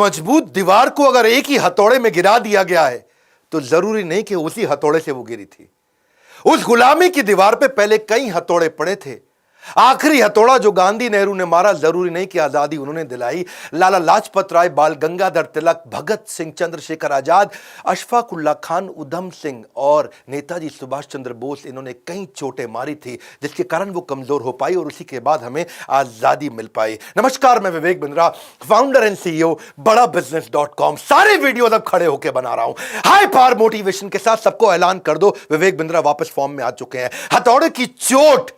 मजबूत दीवार को अगर एक ही हथौड़े में गिरा दिया गया है तो जरूरी नहीं कि उसी हथौड़े से वो गिरी थी। उस गुलामी की दीवार पे पहले कई हथौड़े पड़े थे। आखिरी हथौड़ा जो गांधी नेहरू ने मारा, जरूरी नहीं कि आजादी उन्होंने दिलाई। लाला लाजपत राय, बाल गंगाधर तिलक, भगत सिंह, चंद्रशेखर आजाद, अशफाक उल्लाह खान, उधम सिंह और नेताजी सुभाष चंद्र बोस, इन्होंने कई चोटें मारी थी जिसके कारण वो कमजोर हो पाई और उसी के बाद हमें आजादी मिल पाई। नमस्कार, मैं Vivek Bindra, founder and CEO बड़ा बिजनेस.com। सारे वीडियो अब खड़े होकर बना रहा हूं हाई पावर मोटिवेशन के साथ। सबको ऐलान कर दो, विवेक बिंद्रा वापस फॉर्म में आ चुके हैं। हथौड़े की चोट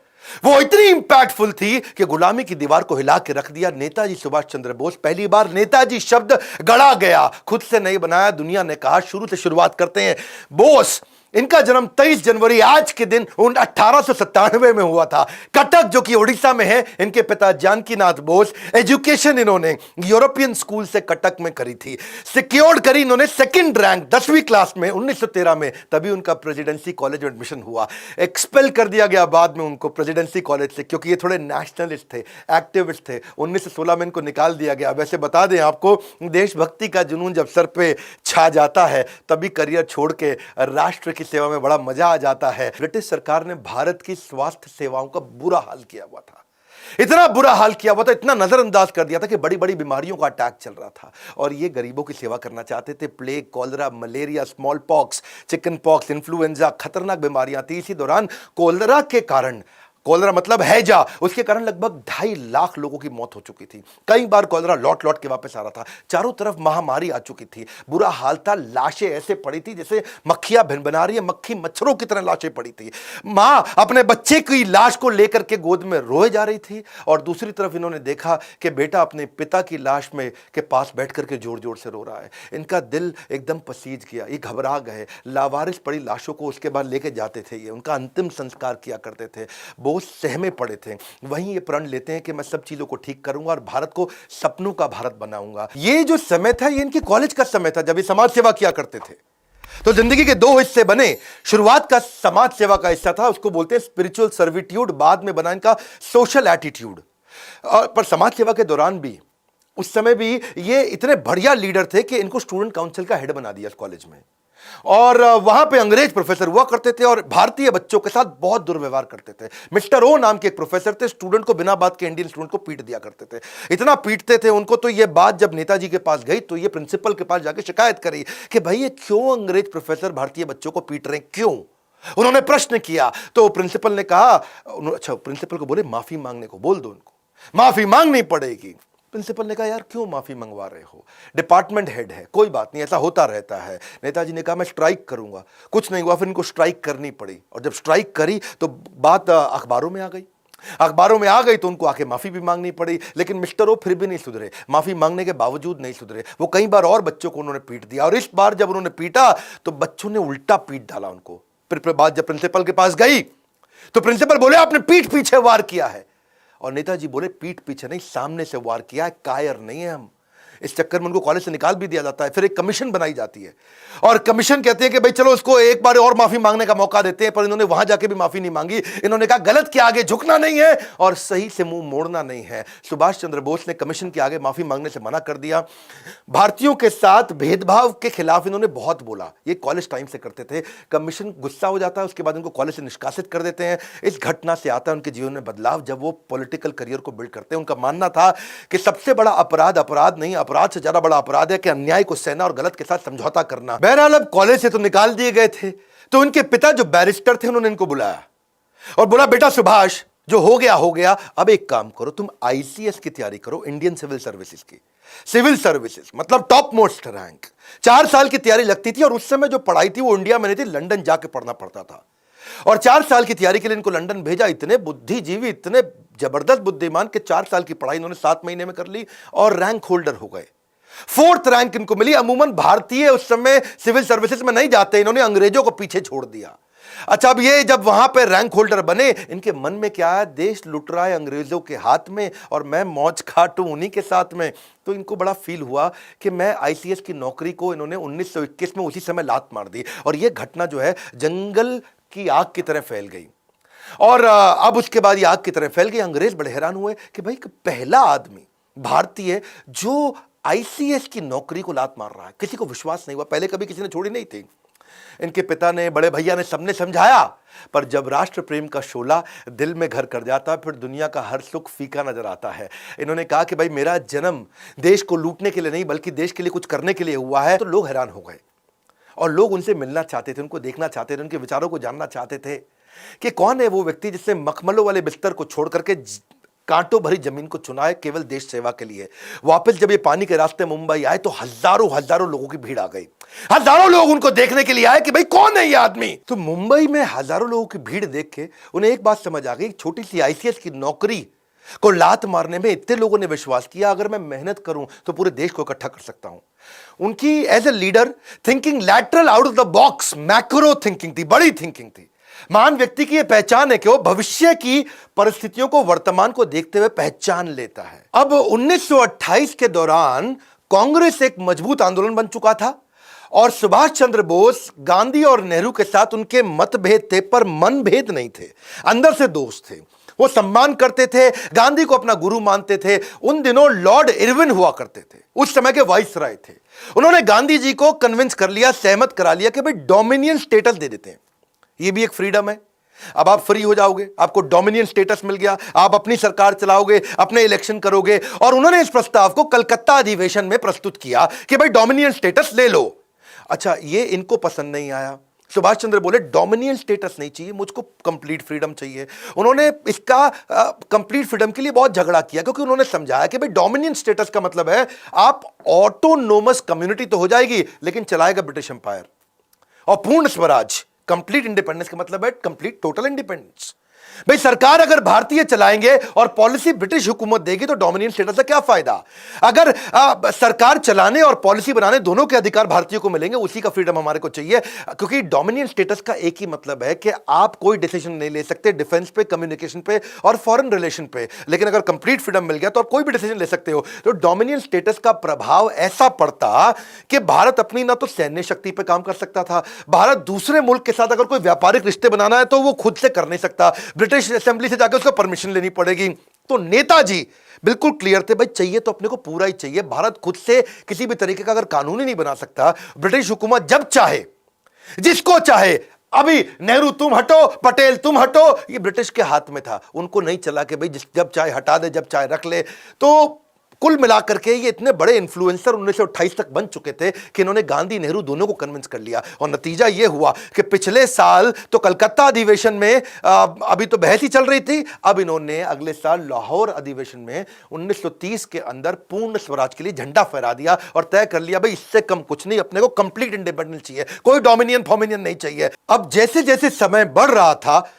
वो इतनी इंपैक्टफुल थी कि गुलामी की दीवार को हिला के रख दिया। नेताजी सुभाष चंद्र बोस, पहली बार नेताजी शब्द गढ़ा गया, खुद से नहीं बनाया। दुनिया ने कहा शुरू से शुरुआत करते हैं। बोस, इनका जन्म 23 जनवरी आज के दिन 1897 में हुआ था। कटक जो कि उड़ीसा में है। इनके पिता जानकीनाथ बोस। एजुकेशन इन्होंने यूरोपियन स्कूल से कटक में करी थी। सिक्योर्ड करी इन्होंने सेकंड रैंक 10वीं क्लास में 1913 में, तभी उनका प्रेसिडेंसी कॉलेज में एडमिशन हुआ। एक्सपेल कर दिया गया बाद में उनको प्रेसिडेंसी कॉलेज से, क्योंकि ये थोड़े नेशनलिस्ट थे, एक्टिविस्ट थे। 1916 में इनको निकाल दिया गया। वैसे बता दें आपको, देशभक्ति का जुनून जब सर पे छा जाता है तभी करियर छोड़ के राष्ट्र की सेवा में बड़ा मजा आ जाता है। ब्रिटिश सरकार ने भारत की स्वास्थ्य सेवाओं का बुरा हाल किया हुआ था। इतना बुरा हाल किया हुआ था, इतना नजरअंदाज कर दिया था कि बड़ी बड़ी बीमारियों का अटैक चल रहा था और ये गरीबों की सेवा करना चाहते थे। Plague, cholera, malaria, small pox, chicken pox, influenza, खतरनाक बीमारियां थी। इसी दौरान कोलरा के कारण, कोलरा मतलब हैजा, उसके कारण लगभग 2.5 लाख लोगों की मौत हो चुकी थी। कई बार कोलरा लौट लौट के वापस आ रहा था। चारों तरफ महामारी आ चुकी थी। बुरा हाल था। लाशें ऐसे पड़ी थी जैसे मक्खियां भिन बना रही है, मक्खी मच्छरों की तरह लाशें पड़ी थी। मां अपने बच्चे की लाश को लेकर के गोद में रोए जा रही थी और दूसरी तरफ इन्होंने देखा कि बेटा अपने पिता की लाश में के पास बैठ करके जोर जोर से रो रहा है। इनका दिल एकदम पसीज गया, ये घबरा गए। लावारिस पड़ी लाशों को उसके बाद लेके जाते थे। ये उनका अंतिम संस्कार किया करते थे। बोस सहमे पड़े थे। वहीं ये प्रण लेते हैं कि मैं सब चीजों को ठीक करूंगा और भारत को सपनों का भारत बनाऊंगा। ये जो समय था, ये इनके कॉलेज का समय था जब ये समाज सेवा किया करते थे। तो जिंदगी के 2 हिस्से बने। शुरुआत का समाज सेवा का हिस्सा था, उसको बोलते हैं स्पिरिचुअल सर्विट्यूड। बाद में बना इनका सोशल एटीट्यूड। पर समाज सेवा के दौरान भी, उस समय भी ये इतने बढ़िया लीडर थे कि इनको स्टूडेंट काउंसिल का हेड बना दिया कॉलेज में। और वहां पे अंग्रेज प्रोफेसर हुआ करते थे और भारतीय बच्चों के साथ बहुत दुर्व्यवहार करते थे। मिस्टर ओ नाम के एक प्रोफेसर थे, स्टूडेंट को बिना बात के, इंडियन स्टूडेंट को पीट दिया करते थे। इतना पीटते थे उनको, तो ये बात जब नेताजी के पास गई तो ये प्रिंसिपल के पास जाके शिकायत करी कि भाई ये क्यों अंग्रेज प्रोफेसर भारतीय बच्चों को पीट रहे हैं, क्यों? उन्होंने प्रश्न किया तो प्रिंसिपल ने कहा, अच्छा, प्रिंसिपल को बोले माफी मांगने को बोल दो, उनको माफी मांगनी पड़ेगी। प्रिंसिपल ने कहा यार क्यों माफी मंगवा रहे हो, डिपार्टमेंट हेड है, कोई बात नहीं, ऐसा होता रहता है। नेताजी ने कहा मैं स्ट्राइक करूंगा। कुछ नहीं हुआ, फिर इनको स्ट्राइक करनी पड़ी और जब स्ट्राइक करी तो बात अखबारों में आ गई। अखबारों में आ गई तो उनको आके माफी भी मांगनी पड़ी। लेकिन मिस्टर ओ फिर भी नहीं सुधरे, माफी मांगने के बावजूद नहीं सुधरे। वो कई बार और बच्चों को उन्होंने पीट दिया और इस बार जब उन्होंने पीटा तो बच्चों ने उल्टा पीट डाला उनको। फिर बात जब प्रिंसिपल के पास गई तो प्रिंसिपल बोले आपने पीठ पीछे वार किया है। और नेताजी बोले पीठ पीछे नहीं, सामने से वार किया है, कायर नहीं है हम। इस चक्कर में उनको कॉलेज से निकाल भी दिया जाता है। फिर एक कमीशन बनाई जाती है और कमीशन कहती है कि भाई चलो उसको एक बार और माफी मांगने का मौका देते हैं। पर इन्होंने वहां जाके भी माफी नहीं मांगी। इन्होंने कहा गलत के आगे झुकना नहीं है और सही से मुंह मोड़ना नहीं है। सुभाष चंद्र बोस ने कमीशन के आगे माफी मांगने से मना कर दिया। भारतीयों के साथ भेदभाव के खिलाफ इन्होंने बहुत बोला। ये कॉलेज टाइम से करते थे। कमीशन गुस्सा हो जाता है, उसके बाद इनको कॉलेज से निष्कासित कर देते हैं। इस घटना से आता है उनके जीवन में बदलाव जब वो पॉलिटिकल करियर को बिल्ड करते हैं। उनका मानना था कि सबसे बड़ा अपराध अपराध नहीं, अपराध से ज्यादा बड़ा अपराध है कि अन्याय को सहना और गलत के साथ समझौता करना। बहरहाल अब कॉलेज से तो निकाल दिए गए थे, तो उनके पिता जो बैरिस्टर थे उन्होंने इनको बुलाया और बोला बेटा सुभाष, जो हो गया, अब एक काम करो, तुम आईसीएस की तैयारी करो, इंडियन सिविल सर्विसेज की। सिविल सर्विसेज मतलब टॉप मोस्ट रैंक। 4 साल की तैयारी लगती थी और उस समय जो पढ़ाई थी वो इंडिया में नहीं थी, लंदन जाके पढ़ना पड़ता था। और 4 साल की तैयारी के लिए इनको लंदन भेजा। इतने बुद्धिजीवी, इतने जबरदस्त बुद्धिमान के 4 साल की पढ़ाई इन्होंने 7 महीने में कर ली और रैंक होल्डर हो गए। 4th रैंक इनको मिली। अमूमन भारतीय उस समय सिविल सर्विसेज में नहीं जाते, इन्होंने अंग्रेजों को पीछे छोड़ दिया। अच्छा, अब ये जब वहां पे रैंक होल्डर बने, इनके मन में क्या है, देश लुट रहा है अंग्रेजों के हाथ में और मैं मौज खाटूं उन्हीं के साथ में। तो इनको बड़ा फील हुआ कि मैं आईसीएस की नौकरी को, इन्होंने 1921 में उसी समय लात मार दी और यह घटना जो है जंगल की आग की तरह फैल गई। और अब उसके बाद ये आग की तरह फैल गई। अंग्रेज बड़े हैरान हुए कि भाई पहला आदमी भारतीय जो आईसीएस की नौकरी को लात मार रहा है। किसी को विश्वास नहीं हुआ, पहले कभी किसी ने छोड़ी नहीं थी। इनके पिता ने, बड़े भैया ने, सबने समझाया, पर जब राष्ट्र प्रेम का शोला दिल में घर कर जाता, फिर दुनिया का हर सुख फीका नजर आता है। इन्होंने कहा कि भाई मेरा जन्म देश को लूटने के लिए नहीं बल्कि देश के लिए कुछ करने के लिए हुआ है। तो लोग हैरान हो गए और लोग उनसे मिलना चाहते थे, उनको देखना चाहते थे, उनके विचारों को जानना चाहते थे कि कौन है वो व्यक्ति जिसने मखमलों वाले बिस्तर को छोड़ करके कांटों भरी जमीन को चुना है केवल देश सेवा के लिए। वापस जब ये पानी के रास्ते मुंबई आए तो हजारों हजारों लोगों की भीड़ आ गई। हजारों लोग उनको देखने के लिए आए कि भाई कौन है ये आदमी। तो मुंबई में हजारों लोगों की भीड़ देख के उन्हें एक बात समझ आ गई, छोटी सी आईसीएस की नौकरी को लात मारने में इतने लोगों ने विश्वास किया, अगर मैं मेहनत करूं तो पूरे देश को इकट्ठा कर सकता हूं। उनकी as a leader thinking lateral out of the box, macro thinking थी, बड़ी थिंकिंग थी। महान व्यक्ति की यह पहचान है कि वो भविष्य की परिस्थितियों को, वर्तमान को देखते हुए पहचान लेता है। अब 1928 के दौरान कांग्रेस एक मजबूत आंदोलन बन चुका था और सुभाष चंद्र बोस, गांधी और नेहरू के साथ उनके मतभेद थे पर मनभेद नहीं थे, अंदर से दोस्त थे। वो सम्मान करते थे, गांधी को अपना गुरु मानते थे। उन दिनों लॉर्ड इरविन हुआ करते थे, उस समय के वाइसराय थे। उन्होंने गांधी जी को कन्विंस कर लिया, सहमत करा लिया कि भाई डोमिनियन स्टेटस दे देते हैं, ये भी एक फ्रीडम है। अब आप फ्री हो जाओगे, आपको डोमिनियन स्टेटस मिल गया, आप अपनी सरकार चलाओगे, अपने इलेक्शन करोगे। और उन्होंने इस प्रस्ताव को कलकत्ता अधिवेशन में प्रस्तुत किया कि भाई डोमिनियन स्टेटस ले लो। अच्छा, ये इनको पसंद नहीं आया। सुभाष चंद्र बोले डोमिनियन स्टेटस नहीं चाहिए, मुझको कंप्लीट फ्रीडम चाहिए। उन्होंने इसका कंप्लीट फ्रीडम के लिए बहुत झगड़ा किया, क्योंकि उन्होंने समझाया कि भाई डोमिनियन स्टेटस का मतलब है आप ऑटोनोमस कम्युनिटी तो हो जाएगी लेकिन चलाएगा ब्रिटिश एम्पायर, और पूर्ण स्वराज, कंप्लीट इंडिपेंडेंस का मतलब है कंप्लीट टोटल इंडिपेंडेंस। भाई सरकार अगर भारतीय चलाएंगे और पॉलिसी ब्रिटिश हुकूमत देगी तो डोमिनियन स्टेटस का क्या फायदा। अगर सरकार चलाने और पॉलिसी बनाने दोनों के अधिकार भारतीयों को मिलेंगे, उसी का फ्रीडम हमारे को चाहिए। क्योंकि डोमिनियन स्टेटस का एक ही मतलब है कि आप कोई डिसीजन नहीं ले सकते डिफेंस पे, कम्युनिकेशन पे और फॉरेन रिलेशन पे, लेकिन अगर कंप्लीट फ्रीडम मिल गया तो आप कोई भी डिसीजन ले सकते हो। तो डोमिनियन स्टेटस का प्रभाव ऐसा पड़ता कि भारत अपनी ना तो सैन्य शक्ति पे काम कर सकता था, भारत दूसरे मुल्क के साथ अगर कोई व्यापारिक रिश्ते बनाना है तो वो खुद से कर नहीं सकता, ब्रिटिश असेंबली से जाकर उसको परमिशन लेनी पड़ेगी। तो नेताजी बिल्कुल क्लियर थे, भाई चाहिए तो अपने को पूरा ही चाहिए। भारत खुद से किसी भी तरीके का अगर कानून ही नहीं बना सकता, ब्रिटिश हुकूमत जब चाहे जिसको चाहे, अभी नेहरू तुम हटो, पटेल तुम हटो, ये ब्रिटिश के हाथ में था। उनको नहीं चला कि भाई जब चाहे हटा दे, जब चाहे रख ले। तो कुल मिलाकर के ये इतने बड़े इन्फ्लुएंसर 1928 तक बन चुके थे कि इन्होंने गांधी नेहरू दोनों को कन्विंस कर लिया। और नतीजा ये हुआ कि पिछले साल तो कलकत्ता अधिवेशन में अभी तो बहस ही चल रही थी, अब इन्होंने अगले साल लाहौर अधिवेशन में 1930 के अंदर पूर्ण स्वराज के लिए झंडा फहरा दिया और तय कर लिया भाई इससे कम कुछ नहीं, अपने को कंप्लीट इंडिपेंडेंस चाहिए, कोई डोमिनियन फॉमिनियन नहीं चाहिए। अब जैसे जैसे समय बढ़ रहा था,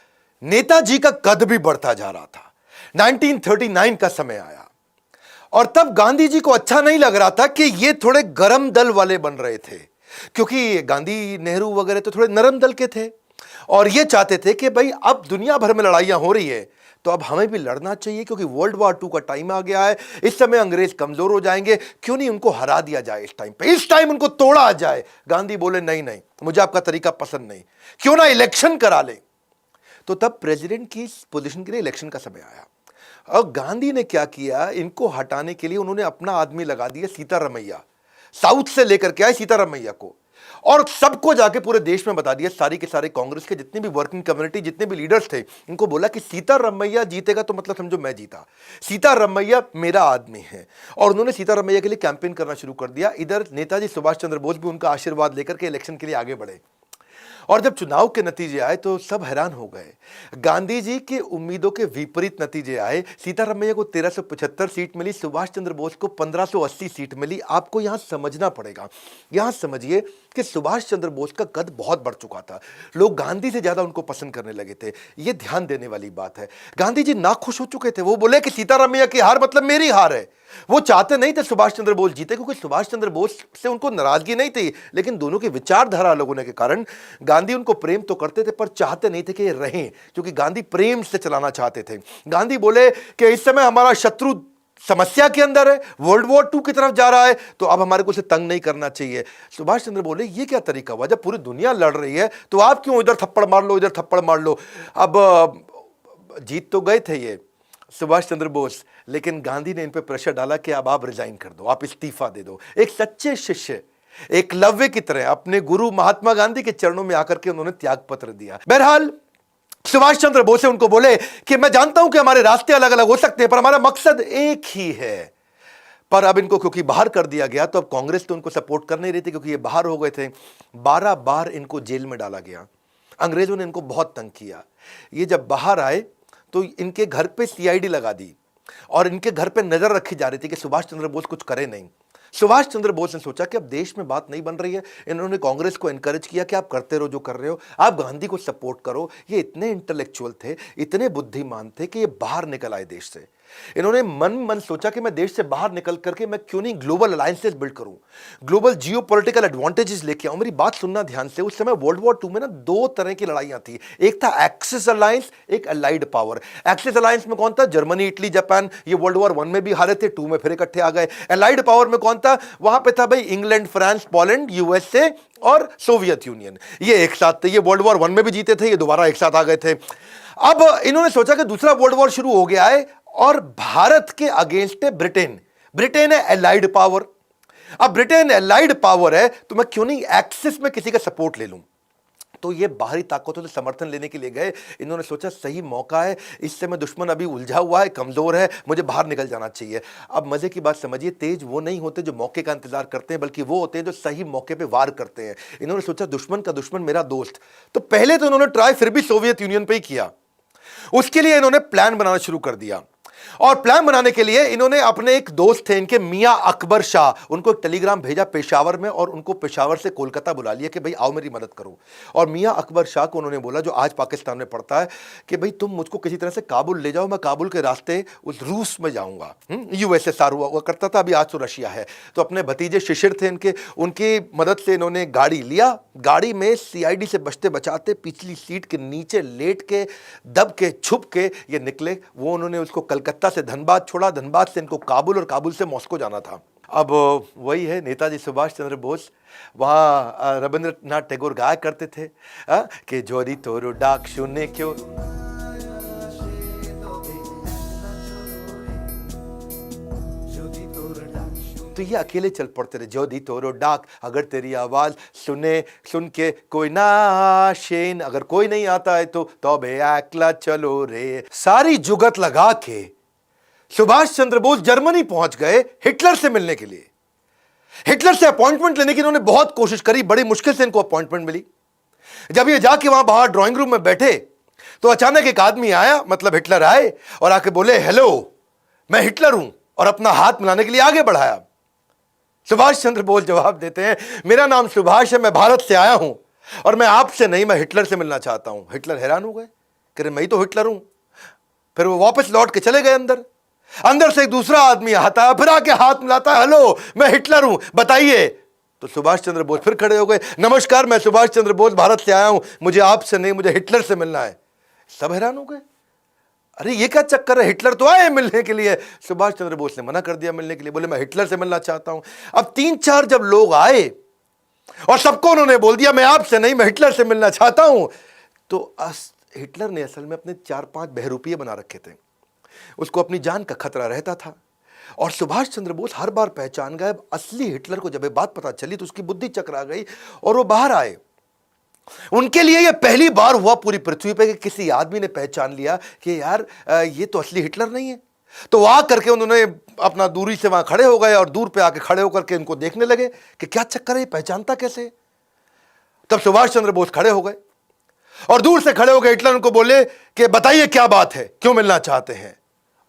नेताजी का कद भी बढ़ता जा रहा था। 1939 का समय आया और तब गांधी जी को अच्छा नहीं लग रहा था कि ये थोड़े गरम दल वाले बन रहे थे, क्योंकि गांधी नेहरू वगैरह तो थोड़े नरम दल के थे और ये चाहते थे कि भाई अब दुनिया भर में लड़ाइयां हो रही है तो अब हमें भी लड़ना चाहिए, क्योंकि वर्ल्ड वॉर 2 का टाइम आ गया है। इस समय अंग्रेज कमजोर हो जाएंगे, क्यों नहीं उनको हरा दिया जाए इस टाइम पे, इस टाइम उनको तोड़ा जाए। गांधी बोले नहीं नहीं, मुझे आपका तरीका पसंद नहीं, क्यों ना इलेक्शन करा ले। तो तब प्रेसिडेंट की पोजीशन के लिए इलेक्शन का समय आया और गांधी ने क्या किया, इनको हटाने के लिए उन्होंने अपना आदमी लगा दिया, सीतारमैया। साउथ से लेकर के आए सीतारमैया को और सबको जाके पूरे देश में बता दिया, सारी के सारे कांग्रेस के जितने भी वर्किंग कम्युनिटी, जितने भी लीडर्स थे, इनको बोला कि सीतारमैया जीतेगा तो मतलब समझो मैं जीता, सीतारमैया मेरा आदमी है। और उन्होंने सीतारमैया के लिए कैंपेन करना शुरू कर दिया। इधर नेताजी सुभाष चंद्र बोस भी उनका आशीर्वाद लेकर के इलेक्शन के लिए आगे बढ़े और जब चुनाव के नतीजे आए तो सब हैरान हो गए। गांधी जी की उम्मीदों के विपरीत नतीजे आए। सीतारमैया को 1375 सीट मिली, सुभाष चंद्र बोस को 1580 सीट मिली। आपको यहां समझना पड़ेगा, यहां समझिए कि सुभाष चंद्र बोस का कद बहुत बढ़ चुका था, लोग गांधी से ज्यादा उनको पसंद करने लगे थे। यह ध्यान देने वाली बात है। गांधी जी नाखुश हो चुके थे, वो बोले कि सीतारमैया की हार मतलब मेरी हार है। वो चाहते नहीं थे सुभाष चंद्र बोस जीते, क्योंकि सुभाष चंद्र बोस से उनको नाराजगी नहीं थी, लेकिन दोनों की विचारधारा अलग होने के कारण गांधी उनको प्रेम तो करते थे पर चाहते नहीं थे कि ये रहें, क्योंकि गांधी प्रेम से चलाना चाहते थे। गांधी बोले कि इस समय हमारा शत्रु समस्या के अंदर है, वर्ल्ड वॉर 2 की तरफ जा रहा है, तो अब हमारे को उसे तंग नहीं करना चाहिए। सुभाष चंद्र बोले ये क्या तरीका हुआ, जब पूरी दुनिया लड़ रही है तो आप क्यों इधर थप्पड़ मार लो, इधर थप्पड़ मार लो। अब जीत तो गए थे ये, सुभाष चंद्र बोस, लेकिन गांधी ने इन पे प्रेशर डाला कि अब आप रिजाइन कर दो, आप इस्तीफा दे दो। एक सच्चे शिष्य एकलव्य की तरह अपने गुरु महात्मा गांधी के चरणों में आकर के उन्होंने त्याग पत्र दिया। बहरहाल सुभाष चंद्र बोस उनको बोले कि मैं जानता हूं कि हमारे रास्ते अलग अलग हो सकते हैं, पर हमारा मकसद एक ही है। पर अब इनको क्योंकि बाहर कर दिया गया, तो अब कांग्रेस तो उनको सपोर्ट कर नहीं रही थी, क्योंकि ये बाहर हो गए थे। 12 बार इनको जेल में डाला गया। अंग्रेजों ने इनको बहुत तंग किया। ये जब बाहर आए तो इनके घर पे सीआईडी लगा दी और इनके घर पे नजर रखी जा रही थी कि सुभाष चंद्र बोस कुछ करे नहीं। सुभाष चंद्र बोस ने सोचा कि अब देश में बात नहीं बन रही है। इन्होंने कांग्रेस को एनकरेज किया कि आप करते रहो जो कर रहे हो, आप गांधी को सपोर्ट करो। ये इतने इंटेलेक्चुअल थे, इतने बुद्धिमान थे कि ये बाहर निकल आए देश से। इन्होंने मन सोचा कि मैं देश से बाहर निकल करके मैं क्यों नहीं ग्लोबल अलायंसेस बिल्ड करूं, ग्लोबल जियोपॉलिटिकल एडवांटेजेस लेके आऊं। मेरी बात सुनना ध्यान से। उस समय वर्ल्ड वॉर 2 में ना 2 तरह की लड़ाइयां थी। एक था एक्सिस अलायंस, एक अलाइड पावर। एक्सिस अलायंस में कौन था? Germany, Italy, Japan. ये वर्ल्ड वॉर 1 में भी हारे थे, 2 में फिर इकट्ठे आ गए। अलाइड पावर में कौन था? वहां पे था भाई इंग्लैंड, फ्रांस, पोलैंड, यूएसए और सोवियत यूनियन। ये एक साथ थे। ये वर्ल्ड वॉर 1 में भी जीते थे, ये दोबारा एक साथ आ गए थे। अब इन्होंने सोचा कि दूसरा वर्ल्ड वॉर शुरू हो गया है और भारत के अगेंस्ट है ब्रिटेन। ब्रिटेन है एलाइड पावर। अब ब्रिटेन एलाइड पावर है तो मैं क्यों नहीं एक्सिस में किसी का सपोर्ट ले लूं। तो ये बाहरी ताकतों से समर्थन लेने के लिए गए। इन्होंने सोचा सही मौका है, इससे मैं दुश्मन अभी उलझा हुआ है, कमजोर है, मुझे बाहर निकल जाना चाहिए। अब मजे की बात समझिए, तेज वो नहीं होते जो मौके का इंतजार करते हैं, बल्कि वो होते हैं जो सही मौके पे वार करते हैं। इन्होंने सोचा दुश्मन का दुश्मन मेरा दोस्त। तो पहले तो इन्होंने ट्राई फिर भी सोवियत यूनियन पे ही किया। उसके लिए इन्होंने प्लान बनाना शुरू कर दिया। और प्लान बनाने के लिए इन्होंने अपने एक दोस्त थे इनके, मियां अकबर शाह, उनको एक टेलीग्राम भेजा पेशावर में और उनको पेशावर से कोलकाता बुला लिया कि भाई आओ मेरी मदद करो। और मियां अकबर शाह को उन्होंने बोला, जो आज पाकिस्तान में पड़ता है, कि भाई तुम मुझको किसी तरह से काबुल ले जाओ, मैं काबुल के रास्ते उस रूस में जाऊंगा। यूएसएसआर हुआ करता था, अभी आज तो रशिया है। तो अपने भतीजे शिशिर थे इनके, उनकी मदद से इन्होंने गाड़ी लिया। गाड़ी में सीआईडी से बचते बचाते पिछली सीट के नीचे लेट के, दब के, छुप के ये निकले। वो उन्होंने उसको कलकत्ता से धनबाद छोड़ा, धनबाद से इनको काबुल और काबुल से मॉस्को जाना था। अब वही है नेताजी सुभाष चंद्र बोस। वहां रविंद्रनाथ टैगोर गाया करते थे कि जोरी तोरो डाक सुने क्यों। तो ये अकेले चल पड़ते थे। जो दी तोरो डाक, अगर तेरी आवाज सुन के कोई ना शेन, अगर कोई नहीं आता है तो तबे अकेला चलो रे। सारी जुगत लगा के सुभाष चंद्र बोस जर्मनी पहुंच गए हिटलर से मिलने के लिए। हिटलर से अपॉइंटमेंट लेने की इन्होंने बहुत कोशिश करी, बड़ी मुश्किल से इनको अपॉइंटमेंट मिली। जब ये जाके वहां बाहर ड्राइंग रूम में बैठे तो अचानक एक आदमी आया, मतलब हिटलर आए और आके बोले, हेलो मैं हिटलर हूं, और अपना हाथ मिलाने के लिए आगे बढ़ाया। सुभाष चंद्र बोस जवाब देते हैं, मेरा नाम सुभाष है, मैं भारत से आया हूं और मैं आपसे नहीं, मैं हिटलर से मिलना चाहता हूं। हिटलर हैरान हो गए, कह रहे मैं ही तो हिटलर हूं। फिर वो वापस लौट के चले गए अंदर। अंदर से एक दूसरा आदमी आता है, फिर आके हाथ मिलाता है, हेलो मैं हिटलर हूं, बताइए। तो सुभाष चंद्र बोस फिर खड़े हो गए, नमस्कार मैं सुभाष चंद्र बोस भारत से आया हूं, मुझे आपसे नहीं, मुझे हिटलर से मिलना है। सब हैरान हो गए, अरे ये क्या चक्कर है, हिटलर तो आए मिलने के लिए। सुभाष चंद्र बोस ने मना कर दिया मिलने के लिए, बोले मैं हिटलर से मिलना चाहता हूं। अब 3-4 जब लोग आए और सबको उन्होंने बोल दिया मैं आपसे नहीं, मैं हिटलर से मिलना चाहता हूं, तो हिटलर ने असल में अपने 4-5 बहरूपिये बना रखे थे। उसको अपनी जान का खतरा रहता था। और सुभाष चंद्र बोस हर बार पहचान गए। असली हिटलर को जब ये बात पता चली तो उसकी बुद्धि चकरा गई और वो बाहर आए। उनके लिए यह पहली बार हुआ पूरी पृथ्वी पे कि किसी आदमी ने पहचान लिया कि यार ये तो असली हिटलर नहीं है। तो वहां करके उन्होंने अपना दूरी से वहां खड़े हो गए और दूर पे आके खड़े होकर के इनको देखने लगे कि क्या चक्कर है, ये पहचानता कैसे। तब सुभाष चंद्र बोस खड़े हो गए और दूर से खड़े हो गए हिटलर उनको बोले कि बताइए क्या बात है, क्यों मिलना चाहते हैं।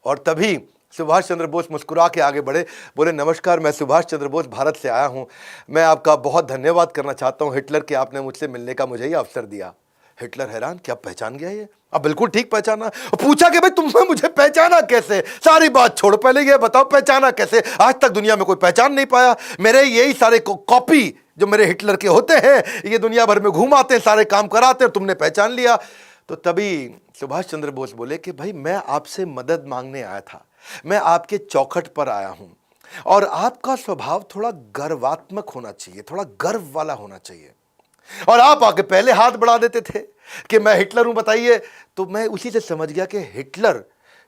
और तभी सुभाष चंद्र बोस मुस्कुरा के आगे बढ़े, बोले नमस्कार मैं सुभाष चंद्र बोस भारत से आया हूं, मैं आपका बहुत धन्यवाद करना चाहता हूं हिटलर कि आपने मुझसे मिलने का मुझे ही अवसर दिया। हिटलर हैरान, क्या पहचान गया ये? अब बिल्कुल ठीक पहचाना। पूछा कि भाई तुमने मुझे पहचाना कैसे? सारी बात छोड़, पहले ये बताओ पहचाना कैसे? आज तक दुनिया में कोई पहचान नहीं पाया। मेरे यही सारे कॉपी जो मेरे हिटलर के होते हैं, ये दुनिया भर में घूमाते हैं, सारे काम कराते हैं, तुमने पहचान लिया। तो तभी सुभाष चंद्र बोस बोले कि भाई मैं आपसे मदद मांगने आया था, मैं आपके चौखट पर आया हूं और आपका स्वभाव थोड़ा गर्वात्मक होना चाहिए, थोड़ा गर्व वाला होना चाहिए। और आप आके पहले हाथ बढ़ा देते थे कि मैं हिटलर हूं, बताइए। तो मैं उसी से समझ गया कि हिटलर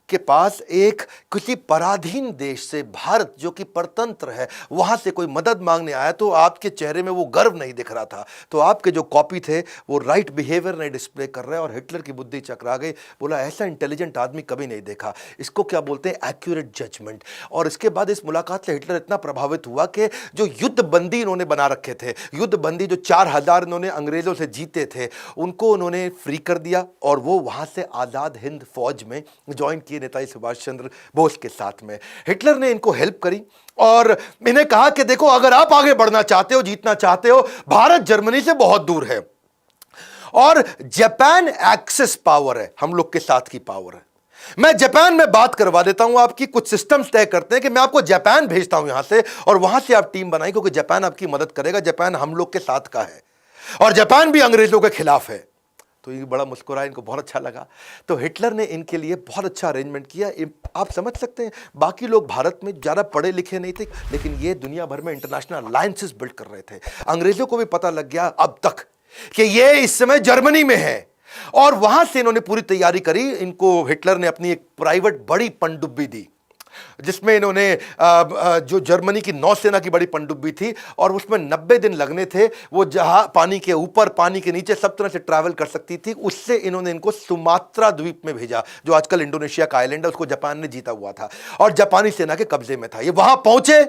के पास एक किसी पराधीन देश से, भारत जो कि परतंत्र है, वहां से कोई मदद मांगने आया तो आपके चेहरे में वो गर्व नहीं दिख रहा था। तो आपके जो कॉपी थे वो राइट बिहेवियर नहीं डिस्प्ले कर रहे, और हिटलर की बुद्धि चकरा गई। बोला ऐसा इंटेलिजेंट आदमी कभी नहीं देखा। इसको क्या बोलते हैं, एक्यूरेट जजमेंट। और इसके बाद इस मुलाकात से हिटलर इतना प्रभावित हुआ कि जो युद्ध बंदी इन्होंने बना रखे थे, युद्ध बंदी जो 4000 इन्होंने अंग्रेजों से जीते थे, उनको उन्होंने फ्री कर दिया और वो वहां से आजाद हिंद फौज में ज्वाइन किए नेताजी सुभाष चंद्र बोस के साथ में। हिटलर ने इनको हेल्प करी और इन्हें कहा कि देखो, अगर आप आगे बढ़ना चाहते हो, जीतना चाहते हो, भारत जर्मनी से बहुत दूर है और जापान एक्सेस पावर है, हम लोग के साथ की पावर है। मैं जापान में बात करवा देता हूं आपकी, कुछ सिस्टम्स तय करते हैं कि मैं आपको जापान भेजता हूं यहां से, और वहां से आप टीम बनाई, क्योंकि जापान आपकी मदद करेगा। जापान हम लोग के साथ का है और जापान भी अंग्रेजों के खिलाफ है। तो ये बड़ा मुस्कुराया, इनको बहुत अच्छा लगा। तो हिटलर ने इनके लिए बहुत अच्छा अरेंजमेंट किया। आप समझ सकते हैं, बाकी लोग भारत में ज़्यादा पढ़े लिखे नहीं थे, लेकिन ये दुनिया भर में इंटरनेशनल अलायंसेस बिल्ड कर रहे थे। अंग्रेजों को भी पता लग गया अब तक कि ये इस समय जर्मनी में है, और वहां से इन्होंने पूरी तैयारी करी। इनको हिटलर ने अपनी एक प्राइवेट बड़ी पनडुब्बी दी, जिसमें इन्होंने जो जर्मनी की नौसेना की बड़ी पनडुब्बी थी, और उसमें 90 दिन लगने थे। वो जहां पानी के ऊपर, पानी के नीचे सब तरह से ट्रैवल कर सकती थी। उससे इन्होंने इनको सुमात्रा द्वीप में भेजा, जो आजकल इंडोनेशिया का आइलैंड है, उसको जापान ने जीता हुआ था और जापानी सेना के कब्जे में था। ये वहां पहुंचे,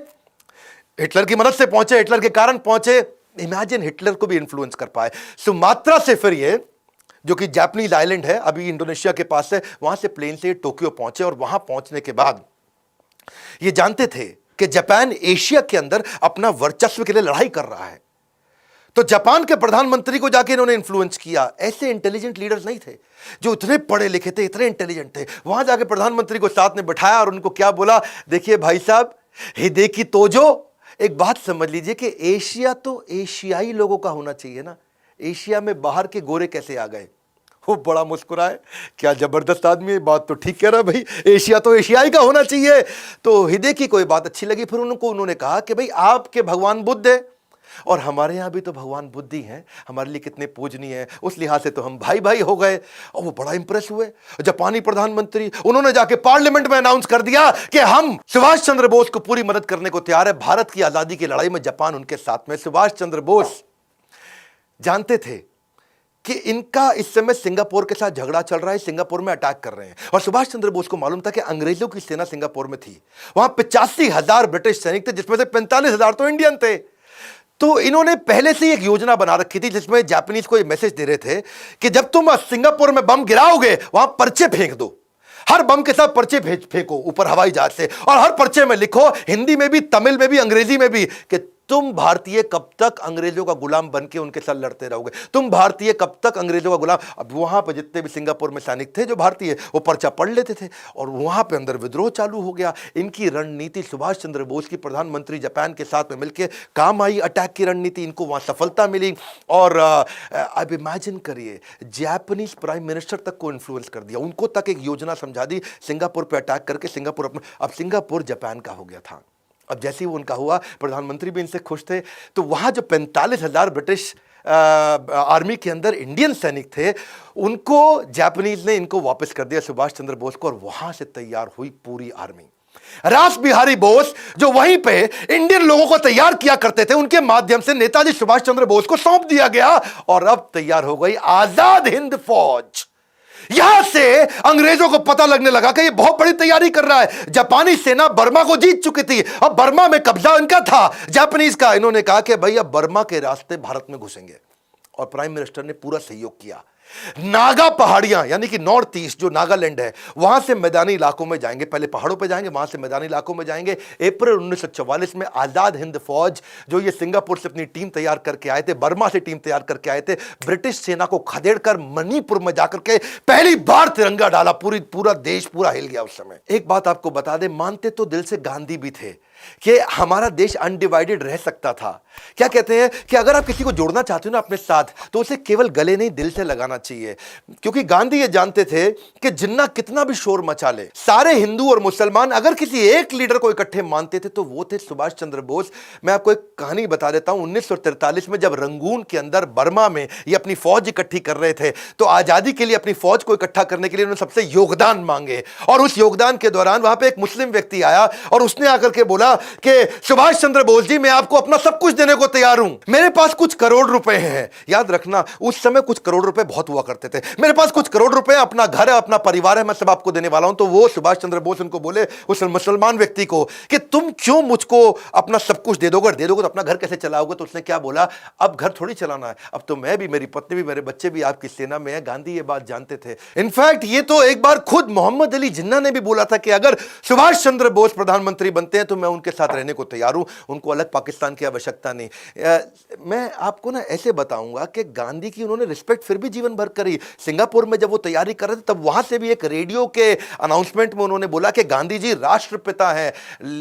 हिटलर की मदद से पहुंचे, हिटलर के कारण पहुंचे। इमेजिन, हिटलर को भी इन्फ्लुएंस कर पाए। सुमात्रा से फिर ये, जो कि जापानीज आइलैंड है, अभी इंडोनेशिया के पास है, वहां से प्लेन से टोक्यो पहुंचे। और वहां पहुंचने के बाद ये जानते थे कि जापान एशिया के अंदर अपना वर्चस्व के लिए लड़ाई कर रहा है। तो जापान के प्रधानमंत्री को जाके इन्होंने इन्फ्लुएंस किया। ऐसे इंटेलिजेंट लीडर्स नहीं थे जो इतने पढ़े लिखे थे, इतने इंटेलिजेंट थे। वहां जाके प्रधानमंत्री को साथ में बिठाया और उनको क्या बोला, देखिए भाई साहब, हिदेकी तोजो, एक बात समझ लीजिए कि एशिया तो एशियाई लोगों का होना चाहिए ना, एशिया में बाहर के गोरे कैसे आ गए। वो बड़ा मुस्कुराए, क्या जबरदस्त आदमी है, बात तो ठीक कह रहा भाई, एशिया तो एशियाई का होना चाहिए। तो हिदेकी को ये बात अच्छी लगी। फिर उन्होंने कहा कि भाई आपके भगवान बुद्ध है और हमारे यहाँ भी तो भगवान बुद्ध ही हैं, हमारे लिए कितने पूजनीय है, उस लिहाज से तो हम भाई भाई हो गए। और वो बड़ा इंप्रेस हुए जापानी प्रधानमंत्री। उन्होंने जाके पार्लियामेंट में अनाउंस कर दिया कि हम सुभाष चंद्र बोस को पूरी मदद करने को तैयार है। भारत की आजादी की लड़ाई में जापान उनके साथ में। सुभाष चंद्र बोस जानते थे कि इनका इस समय सिंगापुर के साथ झगड़ा चल रहा है, सिंगापुर में अटैक कर रहे हैं, और सुभाष चंद्र बोस को मालूम था कि अंग्रेजों की सेना सिंगापुर में थी। वहां 85,000 ब्रिटिश सैनिक थे, जिसमें से 45,000 तो इंडियन थे। तो इन्होंने पहले से एक योजना बना रखी थी, जिसमें जापानीज को ये मैसेज दे रहे थे कि जब तुम सिंगापुर में बम गिराओगे, वहां पर्चे फेंक दो, हर बम के साथ पर्चे फेंको ऊपर हवाई जहाज से, और हर पर्चे में लिखो, हिंदी में भी, तमिल में भी, अंग्रेजी में भी, कि तुम भारतीय कब तक अंग्रेजों का गुलाम बन के उनके साथ लड़ते रहोगे, तुम भारतीय कब तक अंग्रेजों का गुलाम। अब वहां पर जितने भी सिंगापुर में सैनिक थे जो भारतीय, वो पर्चा पढ़ लेते थे और वहां पे अंदर विद्रोह चालू हो गया। इनकी रणनीति सुभाष चंद्र बोस की प्रधानमंत्री जापान के साथ में मिलकर काम आई। अटैक की रणनीति, इनको वहां सफलता मिली। और अब इमेजिन करिए, जापानीज प्राइम मिनिस्टर तक को इन्फ्लुएंस कर दिया, उनको तक एक योजना समझा दी सिंगापुर पर अटैक करके। सिंगापुर अब सिंगापुर जापान का हो गया था। अब जैसे ही वो उनका हुआ, प्रधानमंत्री भी इनसे खुश थे। तो वहां जो 45,000 ब्रिटिश आर्मी के अंदर इंडियन सैनिक थे, उनको जापानीज ने इनको वापस कर दिया, सुभाष चंद्र बोस को, और वहां से तैयार हुई पूरी आर्मी। रास बिहारी बोस जो वहीं पे इंडियन लोगों को तैयार किया करते थे, उनके माध्यम से नेताजी सुभाष चंद्र बोस को सौंप दिया गया, और अब तैयार हो गई आजाद हिंद फौज। यहां से अंग्रेजों को पता लगने लगा कि ये बहुत बड़ी तैयारी कर रहा है। जापानी सेना बर्मा को जीत चुकी थी, अब बर्मा में कब्जा इनका था, जापानीज का। इन्होंने कहा कि भाई अब बर्मा के रास्ते भारत में घुसेंगे, और प्राइम मिनिस्टर ने पूरा सहयोग किया। नागा पहाड़ियां, यानी कि नॉर्थ ईस्ट जो नागालैंड है, वहां से मैदानी इलाकों में जाएंगे, पहले पहाड़ों पे जाएंगे, वहां से मैदानी इलाकों में जाएंगे। अप्रैल 1944 में आजाद हिंद फौज, जो ये सिंगापुर से अपनी टीम तैयार करके आए थे, बर्मा से टीम तैयार करके आए थे, ब्रिटिश सेना को खदेड़कर मणिपुर में जाकर के पहली बार तिरंगा डाला। पूरा देश पूरा हिल गया उस समय। एक बात आपको बता दें, मानते तो दिल से गांधी भी थे कि हमारा देश अनडिवाइडेड रह सकता था। क्या कहते हैं कि अगर आप किसी को जोड़ना चाहते हो ना अपने साथ, तो उसे केवल गले नहीं, दिल से लगाना चाहिए, क्योंकि गांधी ये जानते थे कि जिन्ना कितना भी शोर मचा ले, सारे हिंदू और मुसलमान अगर किसी एक लीडर को इकट्ठे मानते थे तो वो थे सुभाष चंद्र बोस। मैं आपको एक कहानी बता देता हूं, 1943 में जब रंगून के अंदर बर्मा में ये अपनी फौज इकट्ठी कर रहे थे तो आजादी के लिए अपनी फौज को इकट्ठा करने के लिए उन्होंने सबसे योगदान मांगे, और उस योगदान के दौरान वहां पे एक मुस्लिम व्यक्ति आया और उसने आकर के बोला कि सुभाष चंद्र बोस जी, मैं आपको अपना सब कुछ देने को तैयार हूं, मेरे पास कुछ करोड़ रुपए हैं। याद रखना, उस समय कुछ करोड़ रुपए बहुत हुआ करते थे। मेरे पास कुछ करोड़ रुपए, अपना घर है, अपना परिवार है, मैं सब आपको देने वाला हूं। तो वो सुभाष चंद्र बोस उनको बोले, उस मुसलमान व्यक्ति को, कि तुम क्यों मुझको अपना सब कुछ दे दोगे तो अपना घर कैसे चलाओगे? तो उसने क्या बोला, अब घर थोड़ी चलाना है, अब तो मैं भी, मेरी पत्नी भी, मेरे बच्चे भी आपकी सेना में है। गांधी ये बात जानते थे। इनफैक्ट ये तो एक बार खुद मोहम्मद अली जिन्ना ने भी बोला था कि अगर सुभाष चंद्र बोस प्रधानमंत्री बनते हैं तो मैं उनके साथ रहने को तैयार हूं, उनको अलग पाकिस्तान की आवश्यकता नहीं। मैं आपको ना ऐसे बताऊंगा कि गांधी की उन्होंने रिस्पेक्ट फिर भी जीवन भर करी। सिंगापुर में जब वो तैयारी कर रहे थे तब वहां से भी एक रेडियो के अनाउंसमेंट में उन्होंने बोला कि गांधी जी राष्ट्रपिता हैं।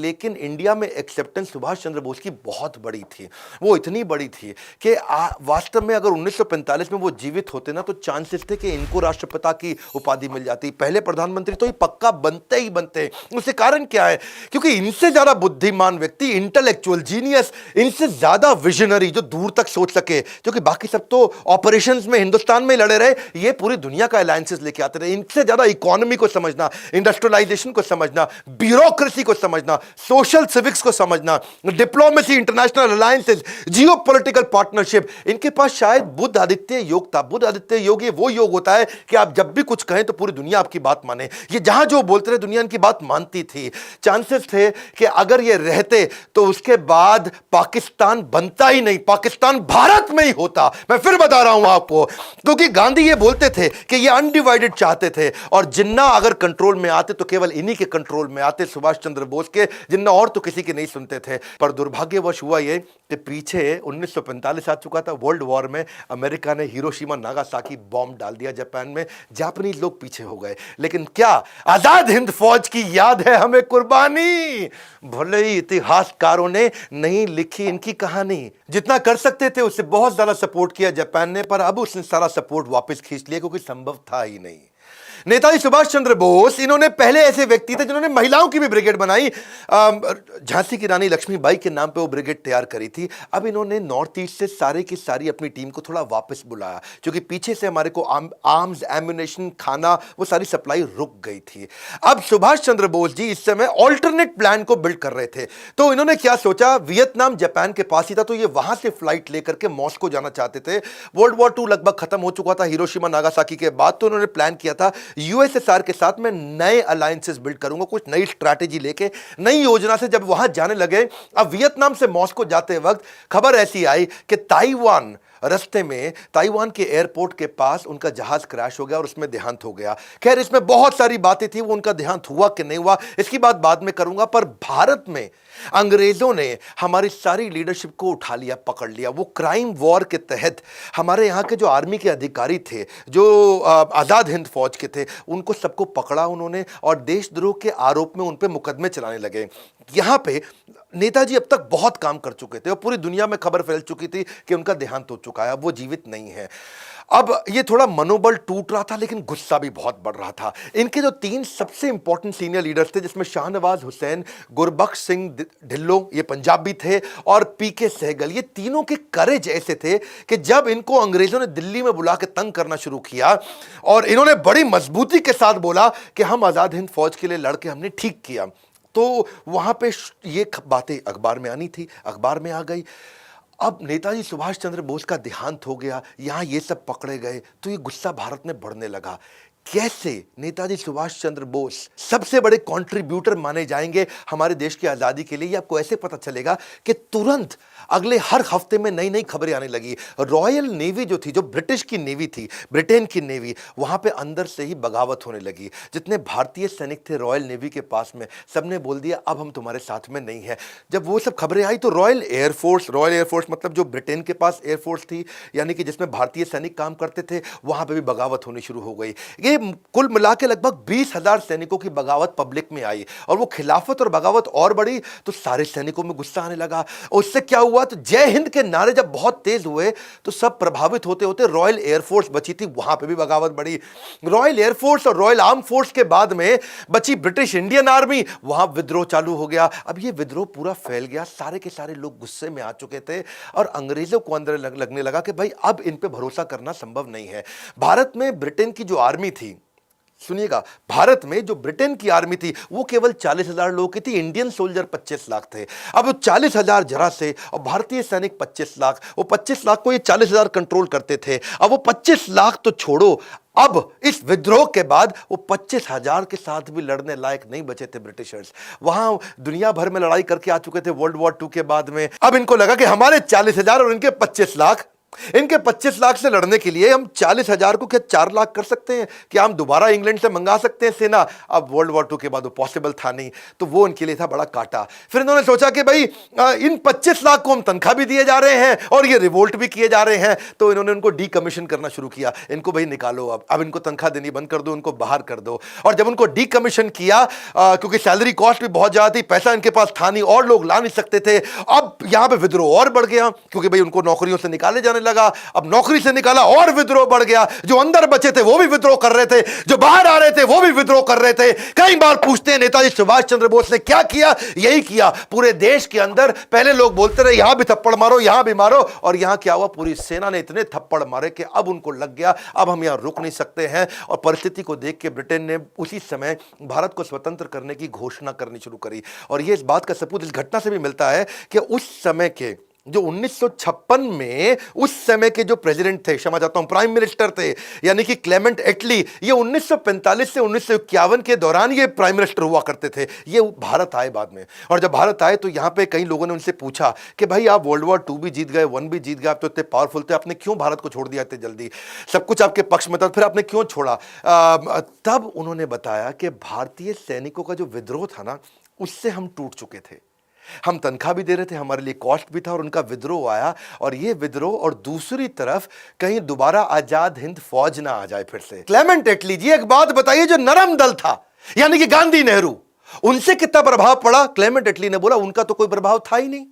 लेकिन इंडिया में एक्सेप्टेंस सुभाष चंद्र बोस की बहुत बड़ी थी, वो इतनी बड़ी थी कि वास्तव में अगर 1945 में वो जीवित होते ना तो चांसेस थे कि इनको राष्ट्रपिता की उपाधि मिल जाती। पहले प्रधानमंत्री तो ये पक्का बनते ही बनते। उसके कारण क्या है, क्योंकि इनसे ज्यादा बुद्धिमान व्यक्ति, इंटेलेक्चुअल जीनियस, इनसे ज्यादा विजनरी जो दूर तक सोच सके, क्योंकि बाकी सब तो ऑपरेशंस में हिंदुस्तान में लड़े रहे, ये पूरी दुनिया का अलायंसेस लेके आते रहे। इनसे ज्यादा इकोनॉमी को समझना, इंडस्ट्रियलाइजेशन को समझना, ब्यूरोक्रेसी को समझना, सोशल सिविक्स को समझना, डिप्लोमेसी, इंटरनेशनल अलायंसेस, जियो पॉलिटिकल पार्टनरशिप, इनके पास शायद बुद्ध आदित्य योग था। बुद्ध आदित्य योग ये वो योग होता है कि आप जब भी कुछ कहें तो पूरी दुनिया आपकी बात माने। ये जहां जो बोलते रहे दुनिया इनकी बात मानती थी। चांसेस थे कि अगर ये रहते तो उसके बाद पाकिस्तान बनता ही नहीं, पाकिस्तान भारत में ही होता। मैं फिर बता रहा हूं आपको, क्योंकि गांधी ये बोलते थे कि ये अनडिवाइडेड चाहते थे, और जिन्ना अगर कंट्रोल में आते तो केवल इन्हीं के कंट्रोल में आते, सुभाष चंद्र बोस के। जिन्ना और तो किसी के नहीं सुनते थे। पर दुर्भाग्यवश हुआ ये कि पीछे 1945 आ चुका था, वर्ल्ड वॉर में अमेरिका ने हिरोशिमा नागासाकी बॉम्ब डाल दिया जापान में, जापानीज लोग पीछे हो गए। लेकिन क्या आजाद हिंद फौज की याद है हमें कुर्बानी? भले ही इतिहासकारों ने नहीं लिखी इनकी कहानी, जितना कर सकते थे उससे बहुत ज्यादा सपोर्ट किया जापान ने, पर अब उसने सारा सपोर्ट वापस खींच लिया क्योंकि संभव था ही नहीं। नेताजी सुभाष चंद्र बोस, इन्होंने पहले ऐसे व्यक्ति थे जिन्होंने महिलाओं की भी ब्रिगेड बनाई। झांसी की रानी लक्ष्मीबाई के नाम पे वो ब्रिगेड तैयार करी थी। अब इन्होंने नॉर्थ ईस्ट से सारे की सारी अपनी टीम को थोड़ा वापस बुलाया, क्योंकि पीछे से हमारे को आर्म्स, एम्युनिशन, खाना, वो सारी सप्लाई रुक गई थी। अब सुभाष चंद्र बोस जी इस समय ऑल्टरनेट प्लान को बिल्ड कर रहे थे। तो इन्होंने क्या सोचा, वियतनाम जापान के पास ही था, तो ये वहां से फ्लाइट लेकर के मॉस्को जाना चाहते थे। वर्ल्ड वॉर 2 लगभग खत्म हो चुका था हिरोशिमा नागासाकी के बाद। तो उन्होंने प्लान किया था यूएसएसआर के साथ मैं नए अलायंसेस बिल्ड करूंगा, कुछ नई स्ट्रैटेजी लेके, नई योजना से। जब वहां जाने लगे, अब वियतनाम से मॉस्को जाते वक्त खबर ऐसी आई कि ताइवान, रास्ते में ताइवान के एयरपोर्ट के पास उनका जहाज क्रैश हो गया और उसमें देहांत हो गया। खैर, इसमें बहुत सारी बातें थी, वो उनका देहांत हुआ कि नहीं हुआ इसकी बात बाद में करूंगा। पर भारत में अंग्रेजों ने हमारी सारी लीडरशिप को उठा लिया, पकड़ लिया। वो क्राइम वॉर के तहत हमारे यहाँ के जो आर्मी के अधिकारी थे, जो आजाद हिंद फौज के थे, उनको सबको पकड़ा उन्होंने और देशद्रोह के आरोप में उन पे मुकदमे चलाने लगे। यहाँ पे नेताजी अब तक बहुत काम कर चुके थे और पूरी दुनिया में खबर फैल चुकी थी कि उनका देहांत हो चुका है, अब वो जीवित नहीं है। अब ये थोड़ा मनोबल टूट रहा था, लेकिन गुस्सा भी बहुत बढ़ रहा था। इनके जो 3 सबसे इंपॉर्टेंट सीनियर लीडर्स थे, जिसमें शाहनवाज हुसैन, गुरबख्श सिंह ढिल्लों, ये पंजाबी थे, और पीके सहगल, ये तीनों के करेज ऐसे थे कि जब इनको अंग्रेजों ने दिल्ली में बुला के तंग करना शुरू किया और इन्होंने बड़ी मजबूती के साथ बोला कि हम आजाद हिंद फौज के लिए लड़के हमने ठीक किया, तो वहां पे ये बातें अखबार में आनी थी, अखबार में आ गई। अब नेताजी सुभाष चंद्र बोस का देहांत हो गया, यहां ये सब पकड़े गए, तो ये गुस्सा भारत में बढ़ने लगा। कैसे नेताजी सुभाष चंद्र बोस सबसे बड़े कंट्रीब्यूटर माने जाएंगे हमारे देश की आज़ादी के लिए, ये आपको ऐसे पता चलेगा कि तुरंत अगले हर हफ्ते में नई नई खबरें आने लगी। रॉयल नेवी जो थी, जो ब्रिटिश की नेवी थी, ब्रिटेन की नेवी, वहां पे अंदर से ही बगावत होने लगी। जितने भारतीय सैनिक थे रॉयल नेवी के पास में, सबने बोल दिया अब हम तुम्हारे साथ में नहीं है। जब वो सब खबरें आई तो रॉयल एयरफोर्स मतलब जो ब्रिटेन के पास एयरफोर्स थी, यानी कि जिसमें भारतीय सैनिक काम करते थे, वहां पर भी बगावत होनी शुरू हो गई। ये कुल मिला के लगभग 20,000 सैनिकों की बगावत पब्लिक में आई और वो खिलाफत और बगावत और बढ़ी तो सारे सैनिकों में गुस्सा आने लगा। उससे क्या हुआ, तो जय हिंद के नारे जब बहुत तेज हुए तो सब प्रभावित होते होते रॉयल एयरफोर्स बची थी, वहां पे भी बगावत बढ़ी। रॉयल एयरफोर्स और रॉयल आर्म फोर्स के बाद में बची ब्रिटिश इंडियन आर्मी, वहां विद्रोह चालू हो गया। अब ये विद्रोह पूरा फैल गया, सारे के सारे लोग गुस्से में आ चुके थे और अंग्रेजों को अंदर लगने लगा कि भाई अब इन पे भरोसा करना संभव नहीं है। भारत में ब्रिटेन की जो आर्मी थी, सुनिएगा, भारत में जो ब्रिटेन की आर्मी थी वो केवल 40,000 लोगों की थी, इंडियन सोल्जर 25 लाख थे। अब वो 40,000 जरा से और भारतीय सैनिक 25 लाख, वो 25 लाख को ये 40,000 कंट्रोल करते थे। अब वो 25 लाख तो छोड़ो, अब इस विद्रोह के बाद वो 25,000 के साथ भी लड़ने लायक नहीं बचे थे ब्रिटिशर्स। वहां दुनिया भर में लड़ाई करके आ चुके थे वर्ल्ड वॉर 2 के बाद में। अब इनको लगा कि हमारे 40,000 और इनके 25 लाख, इनके 25 लाख से लड़ने के लिए हम 40,000 को क्या 4 लाख कर सकते हैं, क्या हम दोबारा इंग्लैंड से मंगा सकते हैं सेना। अब वर्ल्ड वॉर 2 के बाद वो पॉसिबल था नहीं, तो वो उनके लिए था बड़ा काटा। फिर इन्होंने सोचा कि भाई इन 25 लाख को हम तनख्वाह भी दिए जा रहे हैं और ये रिवोल्ट भी किए जा रहे हैं, तो इन्होंने उनको डीकमीशन करना शुरू किया। इनको भाई निकालो, अब इनको तनख्वाह देनी बंद कर दो, इनको बाहर कर दो। और जब उनको डीकमीशन किया, क्योंकि सैलरी कॉस्ट भी बहुत ज्यादा थी, पैसा इनके पास था नहीं और लोग ला नहीं सकते थे, अब यहां पे विद्रोह और बढ़ गया क्योंकि भाई उनको नौकरियों से निकाले जाने लगा। अब नौकरी से निकाला और विद्रोह बढ़ गया, जो अंदर बचे थे वो भी विद्रोह कर रहे थे, जो बाहर आ रहे थे वो भी विद्रोह कर रहे थे। कई बार पूछते हैं नेताजी सुभाष चंद्र बोस ने क्या किया, यही किया। पूरे देश के अंदर पहले लोग बोलते रहे यहां भी थप्पड़ मारो, यहां भी मारो, और यहां क्या हुआ, पूरी सेना ने इतने थप्पड़ मारे कि अब उनको लग गया अब हम यहां रुक नहीं सकते हैं। और परिस्थिति को देख के ब्रिटेन ने उसी समय भारत को स्वतंत्र करने की घोषणा करनी शुरू करी। और यह इस बात का सबूत इस घटना से भी मिलता है कि उस समय के जो 1956 में उस समय के जो प्रेसिडेंट थे, क्षमा चाहता हूं, प्राइम मिनिस्टर थे, यानी कि क्लेमेंट एटली, ये 1945 से 1951 के दौरान ये प्राइम मिनिस्टर हुआ करते थे। ये भारत आए बाद में, और जब भारत आए तो यहां पे कई लोगों ने उनसे पूछा कि भाई आप वर्ल्ड वॉर 2 भी जीत गए, 1 भी जीत गए, आप तो इतने पावरफुल थे, आपने क्यों भारत को छोड़ दिया इतने जल्दी, सब कुछ आपके पक्ष में था, फिर आपने क्यों छोड़ा। तब उन्होंने बताया कि भारतीय सैनिकों का जो विद्रोह था ना, उससे हम टूट चुके थे, हम तनख्वाह भी दे रहे थे, हमारे लिए कॉस्ट भी था, और उनका विद्रोह आया, और ये विद्रोह, और दूसरी तरफ कहीं दोबारा आजाद हिंद फौज ना आ जाए फिर से। क्लेमेंट एटली जी, एक बात बताइए, जो नरम दल था यानी कि गांधी नेहरू, उनसे कितना प्रभाव पड़ा। क्लेमेंट एटली ने बोला उनका तो कोई प्रभाव था ही नहीं।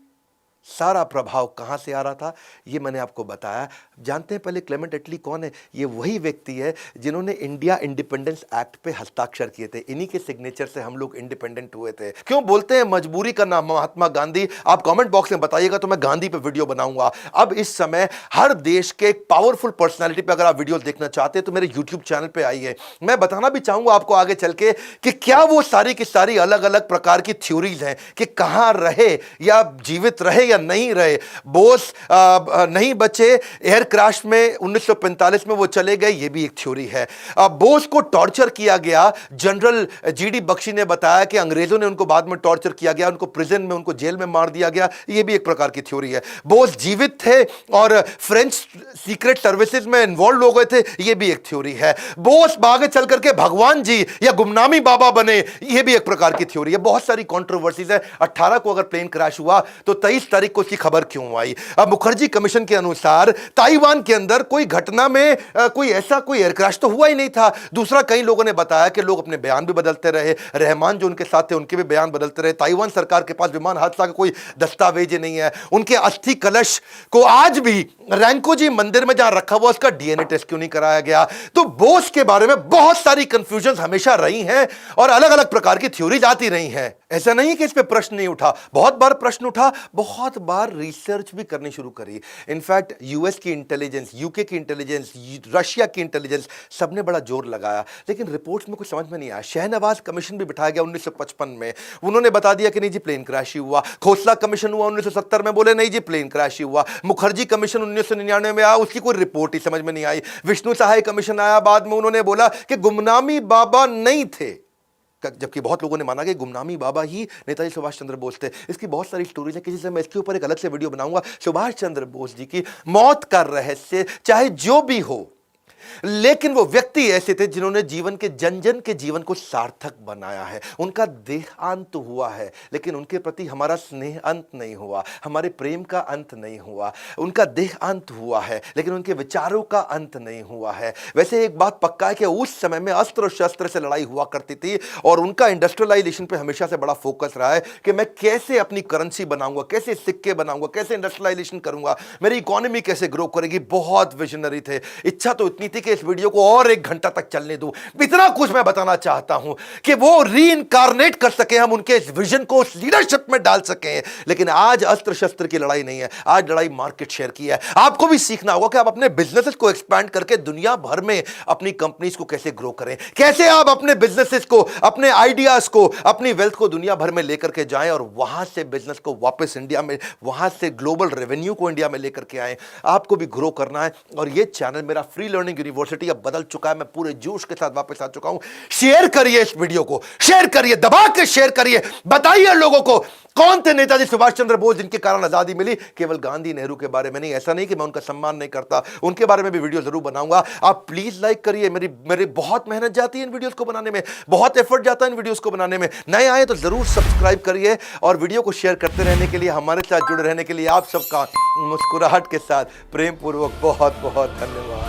सारा प्रभाव कहां से आ रहा था ये मैंने आपको बताया। जानते हैं पहले क्लेमेंट एटली कौन है? ये वही व्यक्ति है जिन्होंने इंडिया इंडिपेंडेंस एक्ट पे हस्ताक्षर किए थे। इन्हीं के सिग्नेचर से हम लोग इंडिपेंडेंट हुए थे। क्यों बोलते हैं मजबूरी का नाम महात्मा गांधी? आप कमेंट बॉक्स में बताइएगा तो मैं गांधी पे वीडियो बनाऊंगा। अब इस समय हर देश के एक पावरफुल पर्सनैलिटी पे अगर आप वीडियो देखना चाहते हैं तो मेरे यूट्यूब चैनल पे आइए। मैं बताना भी चाहूंगा आपको आगे चल के कि क्या वो सारी की सारी अलग अलग प्रकार की थ्योरीज हैं कि कहां रहे या जीवित रहे नहीं रहे। बोस नहीं बचे, एयर क्रैश में 1945 में वो चले गए, ये भी एक थ्योरी है। बोस को टॉर्चर किया गया, जनरल जीडी बख्शी ने बताया कि अंग्रेजों ने उनको बाद में टॉर्चर किया गया, उनको प्रिजन में, उनको जेल में मार दिया गया, ये भी एक प्रकार की थ्योरी है। बोस जीवित थे और फ्रेंच सीक्रेट सर्विसेज में इन्वॉल्व हो गए थे, ये भी एक थ्योरी है। बोस आगे चल करके भगवान जी या गुमनामी बाबा बने, ये भी एक प्रकार की थ्योरी है। बहुत सारी कंट्रोवर्सीज है। 18 को अगर प्लेन क्रैश हुआ तो 23 तारीख को इसकी खबर क्यों आई? अब मुखर्जी कमीशन के अनुसार ताइवान के अंदर कोई घटना में कोई ऐसा कोई एयर क्रैश तो हुआ ही नहीं था। दूसरा, कई लोगों ने बताया कि लोग अपने बयान भी बदलते रहे, रहमान जो उनके साथ थे उनके भी बयान बदलते रहे। ताइवान सरकार के पास विमान हादसा का कोई दस्तावेज नहीं है। उनके अस्थि कलश को आज भी रैंकोजी मंदिर में जहां रखा हुआ उसका डीएनए टेस्ट क्यों नहीं कराया गया? तो बोस के बारे में बहुत सारी कंफ्यूजन हमेशा रही हैं और अलग अलग प्रकार की थ्योरीज आती रही हैं। ऐसा नहीं कि इस पे प्रश्न नहीं उठा, बहुत बार प्रश्न उठा, बहुत बार रिसर्च भी करनी शुरू करी। इनफैक्ट यूएस की इंटेलिजेंस, यूके की इंटेलिजेंस, रशिया की इंटेलिजेंस, सबने बड़ा जोर लगाया, लेकिन रिपोर्ट्स में कुछ समझ में नहीं आया। शहनवाज कमीशन भी बिठाया गया 1955 में, उन्होंने बता दिया कि नहीं जी प्लेन क्रैश ही हुआ। खोसला कमीशन हुआ 1970 में, बोले नहीं जी प्लेन क्रैश ही हुआ। मुखर्जी कमीशन 1999 में आया, उसकी कोई रिपोर्ट ही समझ में नहीं आई। विष्णु सहाय कमीशन आया बाद में, उन्होंने बोला कि गुमनामी बाबा नहीं थे, जबकि बहुत लोगों ने माना कि गुमनामी बाबा ही नेताजी सुभाष चंद्र बोस थे। इसकी बहुत सारी स्टोरीज हैं, किसी से मैं इसके ऊपर एक अलग से वीडियो बनाऊंगा। सुभाष चंद्र बोस जी की मौत का रहस्य चाहे जो भी हो, लेकिन वो व्यक्ति ऐसे थे जिन्होंने जीवन के जन जन के जीवन को सार्थक बनाया है। उनका देहांत हुआ है, लेकिन उनके प्रति हमारा स्नेह अंत नहीं हुआ, हमारे प्रेम का अंत नहीं हुआ। उनका देहांत हुआ है, लेकिन उनके विचारों का अंत नहीं हुआ है। वैसे एक बात पक्का है कि उस समय में अस्त्र शस्त्र से लड़ाई हुआ करती थी, और उनका इंडस्ट्रियलाइजेशन पे हमेशा से बड़ा फोकस रहा है कि मैं कैसे अपनी करेंसी बनाऊंगा, कैसे सिक्के बनाऊंगा, कैसे इंडस्ट्रियलाइजेशन करूंगा, मेरी इकोनॉमी कैसे ग्रो करेगी। बहुत विजनरी थे। इच्छा तो इतनी थी कि इस वीडियो को और 1 घंटा तक चलने दूं। इतना कुछ मैं बताना चाहता हूं कि वो रीइंकार्नेट कर सके, हम उनके इस विजन को उस लीडरशिप में डाल सके। लेकिन आज अस्त्र शस्त्र की लड़ाई नहीं है, आज लड़ाई मार्केट शेयर की है। आपको भी सीखना होगा कि आप अपने बिजनेसेस को एक्सपैंड करके दुनिया भर में अपनी कंपनीज को कैसे ग्रो करें, कैसे आप अपने बिजनेसेस को, अपने आइडियाज को, अपनी वेल्थ को दुनिया भर में लेकर के जाएं और वहां से बिजनेस को वापस इंडिया में, वहां से ग्लोबल रेवेन्यू को इंडिया में लेकर के आए। आपको भी ग्रो करना है। और ये चैनल मेरा फ्री लर्निंग यूनिवर्सिटी अब बदल चुका है। मैं पूरे जोश के साथ वापस आ चुका हूं। शेयर करिए इस वीडियो को, शेयर करिए, दबा के शेयर करिए। बताइए लोगों को कौन थे नेताजी सुभाष चंद्र बोस जिनके कारण आजादी मिली। केवल गांधी नेहरू के बारे में नहीं, ऐसा नहीं कि मैं उनका सम्मान नहीं करता, उनके बारे में भी वीडियो जरूर बनाऊंगा। आप प्लीज लाइक करिए। मेरी बहुत मेहनत जाती है इन वीडियोस को बनाने में, बहुत एफर्ट जाता है इन वीडियोस को बनाने में। नए आए तो जरूर सब्सक्राइब करिए और वीडियो को शेयर करते रहने के लिए, हमारे साथ जुड़े रहने के लिए आप सबका मुस्कुराहट के साथ प्रेम पूर्वक बहुत बहुत धन्यवाद।